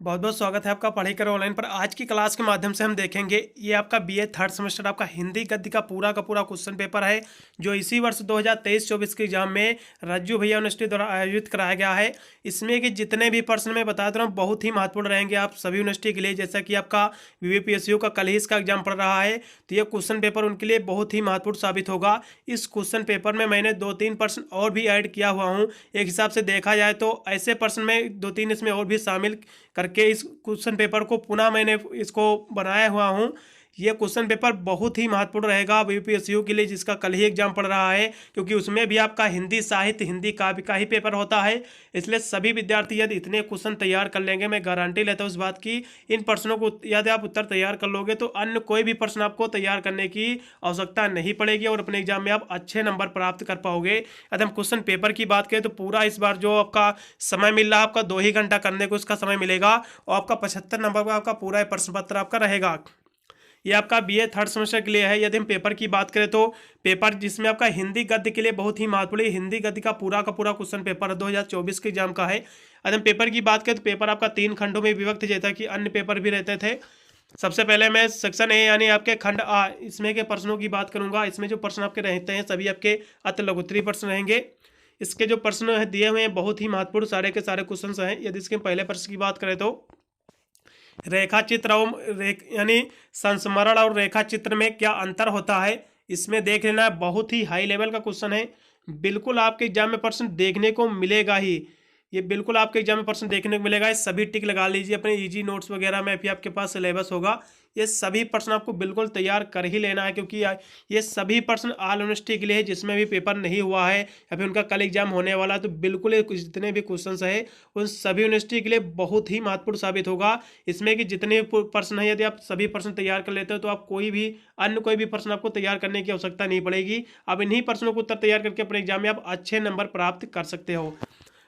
बहुत बहुत स्वागत है आपका पढ़ाई करो ऑनलाइन पर। आज की क्लास के माध्यम से हम देखेंगे ये आपका बीए थर्ड सेमेस्टर आपका हिंदी गद्य का पूरा क्वेश्चन पेपर है जो इसी वर्ष 2023-24 के एग्जाम में रज्जू भैया यूनिवर्सिटी द्वारा आयोजित कराया गया है। इसमें कि जितने भी प्रश्न मैं बता दे रहा हूँ बहुत ही महत्वपूर्ण रहेंगे आप सभी यूनिवर्सिटी के लिए। जैसा कि आपका बीबीपीएसयू का कल ही इसका एग्जाम पड़ रहा है तो ये क्वेश्चन पेपर उनके लिए बहुत ही महत्वपूर्ण साबित होगा। इस क्वेश्चन पेपर में मैंने 2-3 प्रश्न और भी ऐड किया हुआ हूँ। एक हिसाब से देखा जाए तो ऐसे प्रश्न में 2-3 इसमें और भी शामिल करके इस क्वेश्चन पेपर को पुनः मैंने इसको बनाया हुआ हूँ। ये क्वेश्चन पेपर बहुत ही महत्वपूर्ण रहेगा बीपीएसयू के लिए जिसका कल ही एग्जाम पड़ रहा है, क्योंकि उसमें भी आपका हिंदी साहित्य हिंदी काव्य का ही पेपर होता है। इसलिए सभी विद्यार्थी यदि इतने क्वेश्चन तैयार कर लेंगे, मैं गारंटी लेता हूँ इस बात की, इन प्रश्नों को यदि आप उत्तर तैयार कर लोगे तो अन्य कोई भी प्रश्न आपको तैयार करने की आवश्यकता नहीं पड़ेगी और अपने एग्जाम में आप अच्छे नंबर प्राप्त कर पाओगे। यदि हम क्वेश्चन पेपर की बात करें तो पूरा इस बार जो आपका समय मिल रहा है आपका 2 ही घंटा करने को इसका समय मिलेगा और आपका 75 नंबर का आपका पूरा प्रश्न पत्र आपका रहेगा। ये आपका बीए थर्ड सेमेस्टर के लिए है। यदि हम पेपर की बात करें तो पेपर जिसमें आपका हिंदी गद्य के लिए बहुत ही महत्वपूर्ण हिंदी गद्य का पूरा क्वेश्चन पेपर 2024 के एग्जाम का है। यदि हम पेपर की बात करें तो पेपर आपका 3 खंडों में विभक्त जैसा कि अन्य पेपर भी रहते थे। सबसे पहले मैं सेक्शन ए यानी आपके खंड आ इसमें के प्रश्नों की बात करूंगा। इसमें जो प्रश्न आपके रहते हैं सभी आपके अति लघुत्तरीय प्रश्न रहेंगे। इसके जो प्रश्न दिए हुए हैं बहुत ही महत्वपूर्ण सारे के सारे क्वेश्चन हैं। यदि इसके पहले प्रश्न की बात करें तो रेखा चित्र और यानी संस्मरण और रेखा चित्र में क्या अंतर होता है, इसमें देख लेना है। बहुत ही हाई लेवल का क्वेश्चन है, बिल्कुल आपके एग्जाम में प्रश्न देखने को मिलेगा ही। ये बिल्कुल आपके एग्जाम में प्रश्न देखने को मिलेगा। सभी टिक लगा लीजिए अपने इजी नोट्स वगैरह में भी आपके पास सिलेबस होगा। ये सभी प्रश्न आपको बिल्कुल तैयार कर ही लेना है, क्योंकि ये सभी प्रश्न ऑल यूनिवर्सिटी के लिए है जिसमें भी पेपर नहीं हुआ है या फिर उनका कल एग्जाम होने वाला है। तो बिल्कुल जितने भी क्वेश्चन है उन सभी यूनिवर्सिटी के लिए बहुत ही महत्वपूर्ण साबित होगा। इसमें कि जितने प्रश्न है यदि आप सभी प्रश्न तैयार कर लेते हो तो आप कोई भी प्रश्न आपको तैयार करने की आवश्यकता नहीं पड़ेगी। अब इन्हीं प्रश्नों को उत्तर तैयार करके अपने एग्जाम में आप अच्छे नंबर प्राप्त कर सकते हो।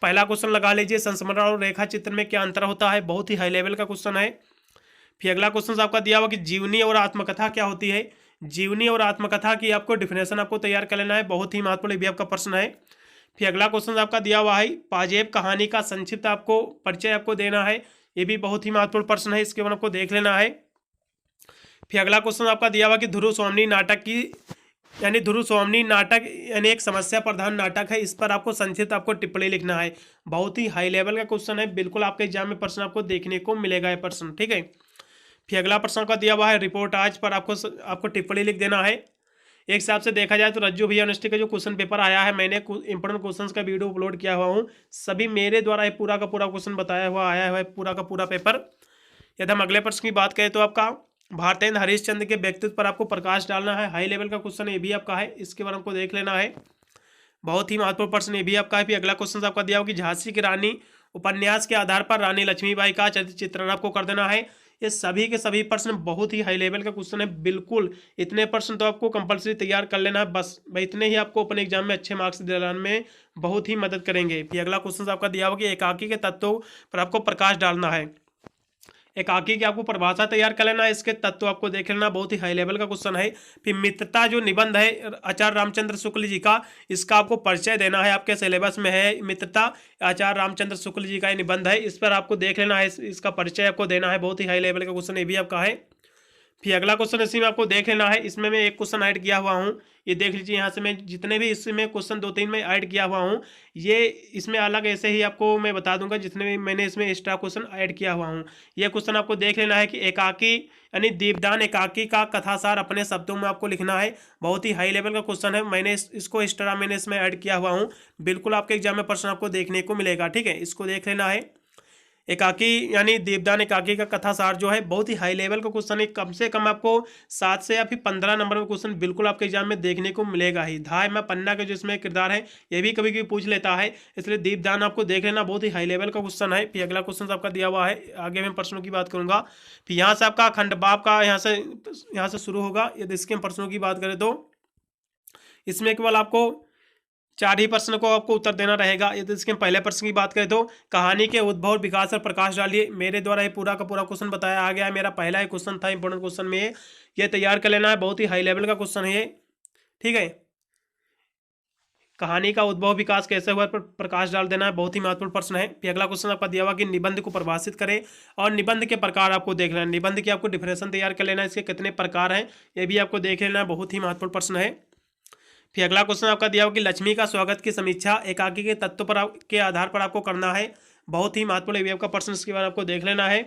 पहला क्वेश्चन लगा लीजिए, संस्मरण और रेखा चित्र में क्या अंतर होता है। बहुत ही हाई लेवल का क्वेश्चन है। फिर अगला क्वेश्चन आपका दिया हुआ कि जीवनी और आत्मकथा क्या होती है। जीवनी और आत्मकथा की आपको डिफिनेशन आपको तैयार कर लेना है, बहुत ही महत्वपूर्ण भी आपका प्रश्न है। फिर अगला क्वेश्चन आपका दिया हुआ है पाजेब कहानी का संक्षिप्त आपको परिचय आपको देना है। ये भी बहुत ही महत्वपूर्ण प्रश्न है, इसके बाद आपको देख लेना है। फिर अगला क्वेश्चन आपका दिया हुआ कि ध्रुव स्वामिनी नाटक की यानी ध्रुव स्वामिनी नाटक यानी एक समस्या प्रधान नाटक है, इस पर आपको संक्षिप्त आपको टिप्पणी लिखना है। बहुत ही हाई लेवल का क्वेश्चन है, बिल्कुल आपके एग्जाम में प्रश्न आपको देखने को मिलेगा ये प्रश्न, ठीक है। फिर अगला प्रश्न का दिया हुआ है रिपोर्ट आज पर आपको टिप्पणी लिख देना है। एक हिसाब से देखा जाए तो रज्जू भैया यूनिवर्सिटी का जो क्वेश्चन पेपर आया है, मैंने इंपोर्टेंट क्वेश्चंस का वीडियो अपलोड किया हुआ हूँ। सभी मेरे द्वारा ये पूरा का पूरा क्वेश्चन बताया हुआ आया हुआ है, पूरा का पूरा पेपर। यदि हम अगले प्रश्न की बात करें तो आपका भारतेंद्र हरिश्चंद्र के व्यक्तित्व पर आपको प्रकाश डालना है। हाई लेवल का क्वेश्चन ये भी आपका है, इसके बारे में आपको देख लेना है। बहुत ही महत्वपूर्ण प्रश्न ये भी आपका है। फिर अगला क्वेश्चन आपका दिया हो कि झांसी की रानी उपन्यास के आधार पर रानी लक्ष्मीबाई का चित्रण आपको कर देना है। ये सभी के सभी प्रश्न बहुत ही हाई लेवल का क्वेश्चन है, बिल्कुल इतने प्रश्न तो आपको कंपलसरी तैयार कर लेना है। बस भाई इतने ही आपको अपने एग्जाम में अच्छे मार्क्स दिलाने में बहुत ही मदद करेंगे। फिर अगला क्वेश्चन आपका दिया होगा कि एकाकी के तत्वों पर आपको प्रकाश डालना है। एकाकी की आपको परिभाषा तैयार कर लेना है, इसके तत्व आपको देख लेना, बहुत ही हाई लेवल का क्वेश्चन है। फिर मित्रता जो निबंध है आचार्य रामचंद्र शुक्ल जी का, इसका आपको परिचय देना है, आपके सिलेबस में है मित्रता आचार्य रामचंद्र शुक्ल जी का ये निबंध है, इस पर आपको देख लेना है, इसका परिचय आपको देना है। बहुत ही हाई लेवल का क्वेश्चन ये भी आपका है। फिर अगला क्वेश्चन इसी में आपको देख लेना है, इसमें मैं एक क्वेश्चन ऐड किया हुआ हूँ, ये देख लीजिए। यहाँ से मैं जितने भी इसमें क्वेश्चन 2-3 में ऐड किया हुआ हूँ, ये इसमें अलग ऐसे ही आपको मैं बता दूंगा जितने भी मैंने इसमें एक्स्ट्रा क्वेश्चन ऐड किया हुआ हूँ। ये क्वेश्चन आपको देख लेना है कि एकाकी यानी दीपदान एकाकी का कथासार अपने शब्दों में आपको लिखना है। बहुत ही हाई लेवल का क्वेश्चन है, मैंने इसको एक्स्ट्रा मैंने इसमें ऐड किया हुआ हूँ, बिल्कुल आपके एग्जाम में प्रश्न आपको देखने को मिलेगा, ठीक है। इसको देख लेना है। एकाकी यानी दीपदान एकाकी का कथासार जो है बहुत ही हाई लेवल का क्वेश्चन है, कम से कम आपको 7 से या फिर 15 नंबर का क्वेश्चन बिल्कुल आपके एग्जाम में देखने को मिलेगा ही। धाय में पन्ना के जो इसमें किरदार है ये भी कभी कभी पूछ लेता है, इसलिए दीपदान आपको देख लेना, बहुत ही हाई लेवल का क्वेश्चन है। फिर अगला क्वेश्चन आपका दिया हुआ है, आगे मैं प्रश्नों की बात करूंगा। फिर यहाँ से आपका खंडबाब का यहाँ से शुरू होगा। यदि इसके प्रश्नों की बात करें तो इसमें केवल आपको 4 ही प्रश्न को आपको उत्तर देना रहेगा। यदि इसके पहले प्रश्न की बात करें तो कहानी के उद्भव और विकास पर प्रकाश डालिए। मेरे द्वारा ये पूरा का पूरा क्वेश्चन बताया आ गया है, मेरा पहला ही क्वेश्चन था इंपोर्टेंट क्वेश्चन में, ये तैयार कर लेना है। बहुत ही हाई लेवल का क्वेश्चन है ये, ठीक है। कहानी का उद्भव विकास कैसे हुआ पर प्रकाश डाल देना है, बहुत ही महत्वपूर्ण प्रश्न है। फिर अगला क्वेश्चन आपका दिया हुआ कि निबंध को परिभाषित करें और निबंध के प्रकार आपको देख लेना है, निबंध की आपको डिफिनेशन तैयार कर लेना है, इसके कितने प्रकार हैं ये भी आपको देख लेना है, बहुत ही महत्वपूर्ण प्रश्न है। फिर अगला क्वेश्चन आपका दिया हुआ कि लक्ष्मी का स्वागत की समीक्षा एकाकी के तत्व पर के आधार पर आपको करना है, बहुत ही महत्वपूर्ण ये भी आपका प्रश्न, इसके बाद आपको देख लेना है।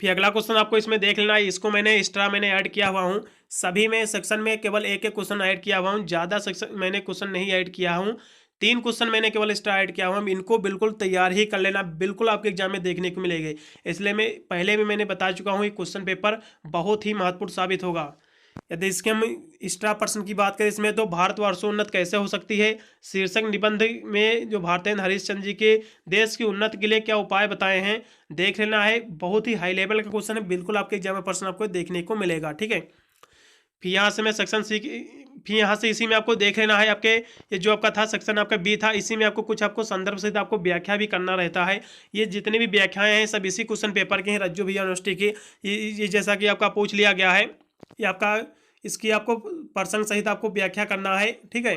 फिर अगला क्वेश्चन आपको इसमें देख लेना है, इसको मैंने एक्स्ट्रा ऐड किया हुआ हूँ, सभी में सेक्शन में केवल एक एक क्वेश्चन ऐड किया हुआ हूँ, ज़्यादा सेक्शन मैंने क्वेश्चन नहीं ऐड किया हूँ, 3 क्वेश्चन मैंने केवल एक्स्ट्रा ऐड किया हुआ, इनको बिल्कुल तैयार ही कर लेना, बिल्कुल आपके एग्जाम में देखने को मिलेंगे। इसलिए मैं पहले भी मैंने बता चुका हूँ, ये क्वेश्चन पेपर बहुत ही महत्वपूर्ण साबित होगा। यदि इसके हम एक्स्ट्रा प्रश्न की बात करें इसमें, तो भारतवर्षोन्नत कैसे हो सकती है, शीर्षक निबंध में जो भारतेंद्र हरिश्चंद्र जी के देश की उन्नति के लिए क्या उपाय बताए हैं देख लेना है, बहुत ही हाई लेवल का क्वेश्चन है, बिल्कुल आपके एग्जाम में प्रश्न आपको देखने को मिलेगा। ठीक है, फिर यहाँ से मैं सेक्शन सी, फिर यहाँ से इसी में आपको देख लेना है, आपके ये जो आपका था सेक्शन आपका बी था, इसी में आपको कुछ आपको संदर्भ सहित आपको व्याख्या भी करना रहता है। ये जितनी भी व्याख्याएं हैं सब इसी क्वेश्चन पेपर के हैं, रज्जू भैया यूनिवर्सिटी की। ये जैसा कि आपका पूछ लिया गया है, ये आपका इसकी आपको प्रसंग सहित आपको व्याख्या करना है। ठीक है,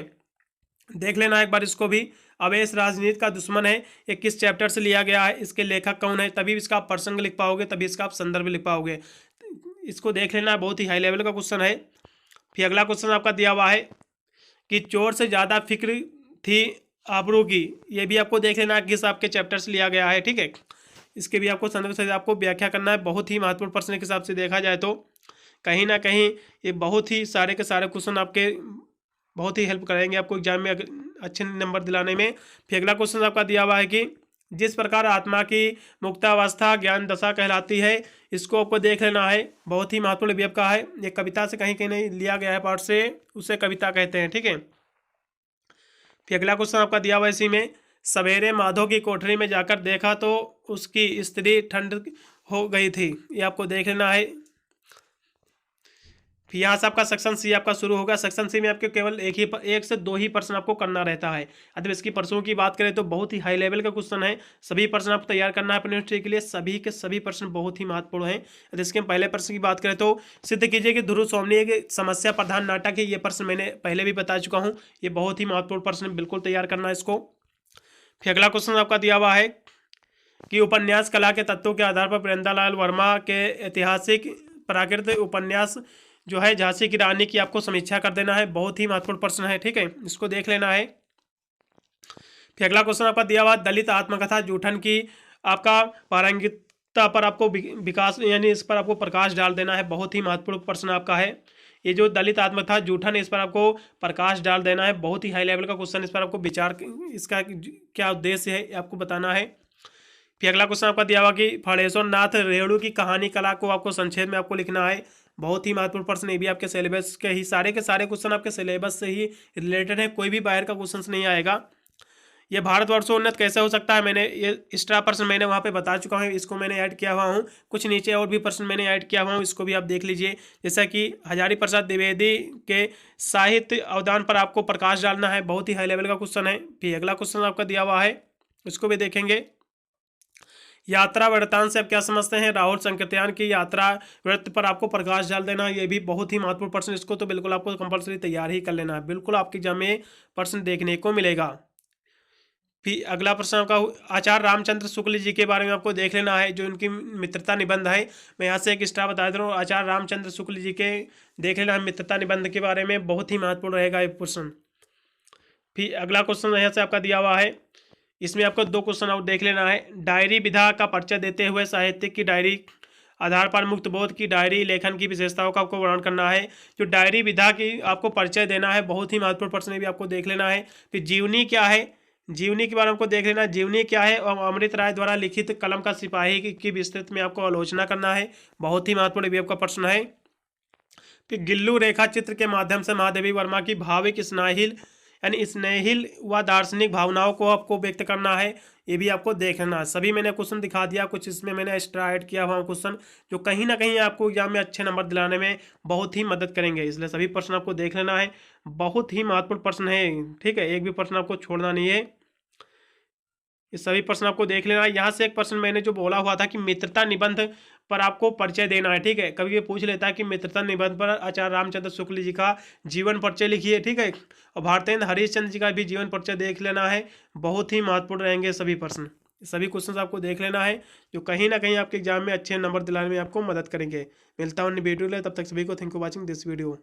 देख लेना एक बार इसको भी। अवैध राजनीति का दुश्मन है, ये किस चैप्टर से लिया गया है, इसके लेखक कौन है, तभी इसका आप प्रसंग लिख पाओगे, तभी इसका आप संदर्भ लिख पाओगे, इसको देख लेना, बहुत ही हाई लेवल का क्वेश्चन है। फिर अगला क्वेश्चन आपका दिया हुआ है कि चोर से ज़्यादा फिक्र थी आबरू की, ये भी आपको देख लेना किस आपके चैप्टर से लिया गया है। ठीक है, इसके भी आपको संदर्भ से आपको व्याख्या करना है, बहुत ही महत्वपूर्ण प्रश्न के हिसाब से देखा जाए तो कहीं ना कहीं ये बहुत ही सारे के सारे क्वेश्चन आपके बहुत ही हेल्प करेंगे आपको एग्जाम में अच्छे नंबर दिलाने में। फिर अगला क्वेश्चन आपका दिया हुआ है कि जिस प्रकार आत्मा की मुक्तावस्था ज्ञान दशा कहलाती है, इसको आपको देख लेना है, बहुत ही महत्वपूर्ण भी आपका है, ये कविता से कहीं कहीं नहीं लिया गया है पाठ से, उसे कविता कहते हैं। ठीक है, फिर अगला क्वेश्चन आपका दिया हुआ है इसी में, सवेरे माधो की कोठरी में जाकर देखा तो उसकी स्त्री ठंड हो गई थी, ये आपको देख लेना है। फिर यहाँ से आपका सेक्शन सी आपका शुरू होगा, सेक्शन सी में आपके केवल एक से दो ही प्रश्न आपको करना रहता है। अगर इसकी प्रश्नों की बात करें तो बहुत ही हाई लेवल का क्वेश्चन है, सभी प्रश्न आपको तैयार करना है अपने यूनिवर्सिटी के लिए, सभी के सभी प्रश्न बहुत ही महत्वपूर्ण हैं। यदि इसके पहले प्रश्न की बात करें तो सिद्ध कीजिए कि ध्रुव सोमनी एक समस्या प्रधान नाटक है, ये प्रश्न मैंने पहले भी बता चुका हूँ, ये बहुत ही महत्वपूर्ण प्रश्न, बिल्कुल तैयार करना है इसको। फिर अगला क्वेश्चन आपका दिया हुआ है कि उपन्यास कला के तत्वों के आधार पर प्रेमदालाल वर्मा के ऐतिहासिक प्राकृतिक उपन्यास जो है झांसी की रानी की आपको समीक्षा कर देना है, बहुत ही महत्वपूर्ण प्रश्न है। ठीक है, इसको देख लेना है। फिर अगला क्वेश्चन आपका दिया हुआ दलित आत्मकथा जूठन की आपका पारंगिकता पर आपको विकास यानी इस पर आपको प्रकाश डाल देना है, बहुत ही महत्वपूर्ण प्रश्न आपका है। ये जो दलित आत्मकथा जूठन, इस पर आपको प्रकाश डाल देना है, बहुत ही हाई लेवल का क्वेश्चन, इस पर आपको विचार इसका क्या उद्देश्य है आपको बताना है। फिर अगला क्वेश्चन आपका दिया हुआ कि फणेश्वर नाथ रेणु की कहानी कला को आपको संक्षेप में आपको लिखना है, बहुत ही महत्वपूर्ण प्रश्न, ये भी आपके सिलेबस के सारे क्वेश्चन आपके सिलेबस से ही रिलेटेड है, कोई भी बाहर का क्वेश्चन नहीं आएगा। ये भारतवर्षोन्नत कैसे हो सकता है, मैंने ये एक्स्ट्रा प्रश्न मैंने वहाँ पे बता चुका हूँ, इसको मैंने ऐड किया हुआ हूँ, कुछ नीचे और भी प्रश्न मैंने ऐड किया हुआ हूँ, इसको भी आप देख लीजिए। जैसा कि हजारी प्रसाद द्विवेदी के साहित्य अवदान पर आपको प्रकाश डालना है, बहुत ही हाई लेवल का क्वेश्चन है। फिर अगला क्वेश्चन आपका दिया हुआ है, इसको भी देखेंगे। यात्रा वृत्तांत से आप क्या समझते हैं, राहुल संकृत्यान की यात्रा वृत्त पर आपको प्रकाश डाल देना, ये भी बहुत ही महत्वपूर्ण प्रश्न, इसको तो बिल्कुल आपको कंपलसरी तैयार ही कर लेना है, बिल्कुल आपके एग्जाम में प्रश्न देखने को मिलेगा। फिर अगला प्रश्न आपका आचार्य रामचंद्र शुक्ल जी के बारे में आपको देख लेना है, जो इनकी मित्रता निबंध है, मैं यहाँ से एक एक्स्ट्रा बता दे रहा हूँ, आचार्य रामचंद्र शुक्ल जी के देख लेना है मित्रता निबंध के बारे में, बहुत ही महत्वपूर्ण रहेगा ये प्रश्न। फिर अगला क्वेश्चन यहाँ से आपका दिया हुआ है, इसमें आपको 2 क्वेश्चन और देख लेना है। डायरी विधा का परिचय देते हुए साहित्यिक की डायरी आधार पर मुक्त बोध की डायरी लेखन की विशेषताओं का आपको वर्णन करना है, जो डायरी विधा की आपको परिचय देना है, बहुत ही महत्वपूर्ण प्रश्न भी आपको देख लेना है। फिर जीवनी क्या है, जीवनी के बारे में आपको देख लेना है, जीवनी क्या है, और अमृत राय द्वारा लिखित कलम का सिपाही की विस्तृत में आपको आलोचना करना है, बहुत ही महत्वपूर्ण भी आपका प्रश्न है। फिर गिल्लू रेखा चित्र के माध्यम से महादेवी वर्मा की भाविक स्नेहिल यानी स्नेहिल व दार्शनिक भावनाओं को आपको व्यक्त करना है, ये भी आपको देखना है। सभी मैंने क्वेश्चन दिखा दिया, कुछ इसमें मैंने एक्स्ट्रा ऐड किया हुआ क्वेश्चन, जो कहीं ना कहीं आपको एग्जाम में अच्छे नंबर दिलाने में बहुत ही मदद करेंगे, इसलिए सभी प्रश्न आपको देख लेना है, बहुत ही महत्वपूर्ण प्रश्न है। ठीक है, एक भी प्रश्न आपको छोड़ना नहीं है, ये सभी प्रश्न आपको देख लेना है। यहाँ से एक प्रश्न मैंने जो बोला हुआ था कि मित्रता निबंध पर आपको परिचय देना है, ठीक है। कभी ये पूछ लेता है कि मित्रता निबंध पर आचार्य रामचंद्र शुक्ल जी का जीवन परिचय लिखिए, ठीक है। और भारतेंद्र हरिश्चंद्र जी का भी जीवन परिचय देख लेना है। बहुत ही महत्वपूर्ण रहेंगे सभी प्रश्न, सभी क्वेश्चंस आपको देख लेना है, जो कहीं ना कहीं आपके एग्जाम में अच्छे नंबर दिलाने में आपको मदद करेंगे। मिलता हूँ अन्य वीडियो में, तब तक सभी को thank you watching this video.